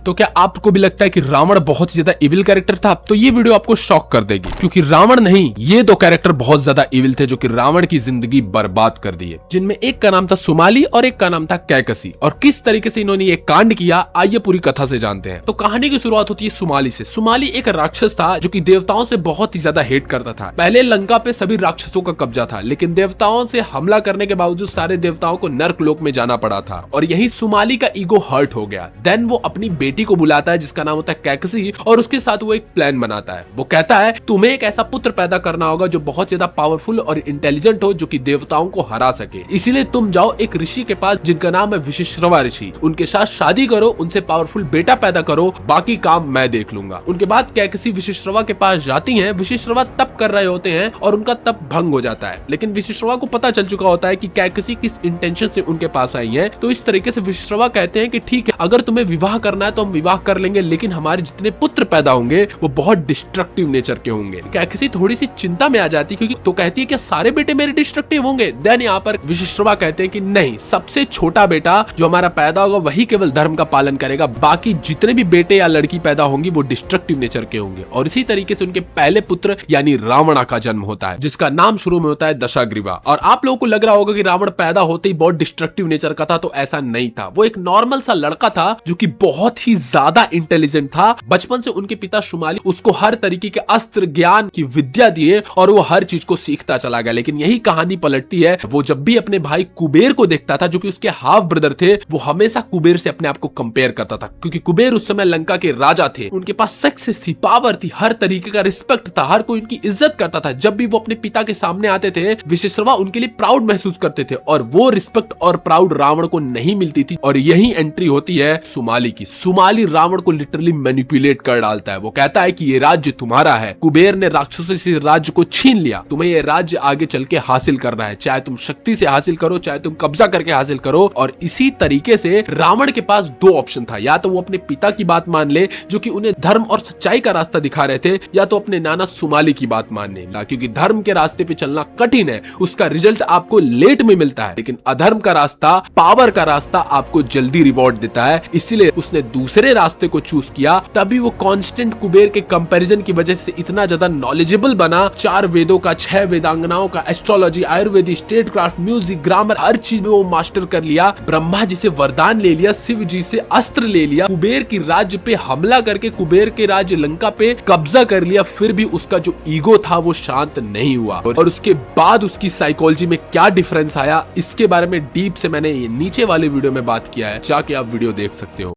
तो क्या आपको भी लगता है कि रावण बहुत ही ज्यादा इविल कैरेक्टर था? तो ये वीडियो आपको शॉक कर देगी, क्योंकि रावण नहीं, ये दो कैरेक्टर बहुत ज्यादा इविल थे जो कि रावण की जिंदगी बर्बाद कर दी है। जिनमें एक का नाम था सुमाली और एक का नाम था कैकसी। और किस तरीके से इन्होंने ये कांड किया, आइए पूरी कथा से जानते हैं। तो कहानी की शुरुआत होती है सुमाली से। सुमाली एक राक्षस था जो कि देवताओं से बहुत ही ज्यादा हेट करता था। पहले लंका पे सभी राक्षसों का कब्जा था, लेकिन देवताओं से हमला करने के बावजूद सारे देवताओं को नर्क लोक में जाना पड़ा था। और यही सुमाली का ईगो हर्ट हो गया। देन वो अपनी बेटी को बुलाता है जिसका नाम होता है कैकसी, और उसके साथ वो एक प्लान बनाता है। वो कहता है तुम्हें एक ऐसा पुत्र पैदा करना होगा जो बहुत ज्यादा पावरफुल और इंटेलिजेंट हो, जो कि देवताओं को हरा सके। इसीलिए तुम जाओ एक ऋषि के पास जिनका नाम है विशिश्रवा ऋषि, उनके साथ शादी करो, उनसे पावरफुल बेटा पैदा करो, बाकी काम मैं देख लूंगा। उनके बाद कैकसी विशिश्रवा के पास जाती हैं। विशिश्रवा तप कर रहे होते हैं और उनका तप भंग हो जाता है, लेकिन विशिश्रवा को पता चल चुका होता है कि कैकसी किस इंटेंशन से उनके पास आई है। तो इस तरीके से विशिश्रवा कहते हैं कि ठीक है, अगर तुम्हें विवाह करना है तो हम विवाह कर लेंगे, लेकिन हमारे जितने पुत्र पैदा होंगे वो बहुत डिस्ट्रक्टिव नेचर के होंगे। कैकसी थोड़ी सी चिंता में आ जाती है, क्योंकि तो कहती है कि सारे बेटे मेरे डिस्ट्रक्टिव होंगे। देन यहाँ पर विशिश्रवा कहते हैं कि नहीं, सबसे छोटा बेटा जो हमारा पैदा होगा वही केवल धर्म का पालन करेगा, बाकी जितने भी बेटे या लड़की पैदा होंगी वो डिस्ट्रक्टिव नेचर के होंगे। और इसी तरीके से उनके पहले पुत्र यानी रावण का जन्म होता है, जिसका नाम शुरू में होता है दशाग्रीवा। और आप लोगों को लग रहा होगा कि रावण पैदा होते ही बहुत डिस्ट्रक्टिव नेचर का था, तो ऐसा नहीं था। वो एक नॉर्मल सा लड़का था जो कि बहुत ही ज्यादा इंटेलिजेंट था। बचपन से उनके पिता शुमाली उसको हर तरीके के अस्त्र ज्ञान की विद्या दिए और वो हर चीज को सीखता चला गया। लेकिन यही कहानी पलटती है। वो जब भी अपने भाई कुबेर को देखता था जो कि उसके हाफ ब्रदर थे, वो हमेशा कुबेर से अपने आप को कंपेयर करता था, क्योंकि कुबेर उस समय लंका के राजा थे। उनके पास सक्सेस थी, पावर थी, हर तरीके का रिस्पेक्ट था, हर कोई उनकी इज्जत करता था। जब भी वो अपने पिता के सामने आते थे, विशिश्रवा उनके लिए प्राउड महसूस करते थे, और वो रिस्पेक्ट और प्राउड रावण को नहीं मिलती थी। और यही एंट्री होती है सुमाली की। सुमाली रावण को लिटरली मैनिपुलेट कर डालता है। वो कहता है कि ये राज्य तुम्हारा है, कुबेर ने राक्षसों से राज्य को छीन लिया, तुम्हें ये राज्य आगे चल के हासिल करना है, चाहे तुम शक्ति से हासिल करो, चाहे तुम कब्जा करके हासिल करो। और इसी तरीके से रावण के पास दो ऑप्शन था, या तो वो अपने पिता की बात मान ले जो कि उन्हें धर्म और सच्चाई का रास्ता दिखा रहे थे, या तो अपने नाना सुमाली की बात मान ले, क्योंकि धर्म के रास्ते पे चलना कठिन है, उसका रिजल्ट आपको लेट में मिलता है, लेकिन अधर्म का रास्ता, पावर का रास्ता आपको जल्दी रिवॉर्ड देता है। इसीलिए उसने दूसरे रास्ते को चूज किया। तभी वो कांस्टेंट कुबेर के कंपैरिजन की वजह से इतना ज्यादा नॉलेजेबल बना। 4 वेदों का, 6 वेदांगनाओं का, astrology, Ayurveda, statecraft, music, grammar, हर चीज में वो मास्टर कर लिया। ब्रह्मा जी से वरदान ले लिया, शिव जी से अस्त्र ले लिया, कुबेर की राज्य पे हमला करके कुबेर के राज्य लंका पे कब्जा कर लिया। फिर भी उसका जो ईगो था वो शांत नहीं हुआ। और उसके बाद उसकी साइकोलॉजी में क्या डिफरेंस आया, इसके बारे में डीप से मैंने नीचे वाले वीडियो में बात किया है, जाके आप वीडियो देख सकते हो।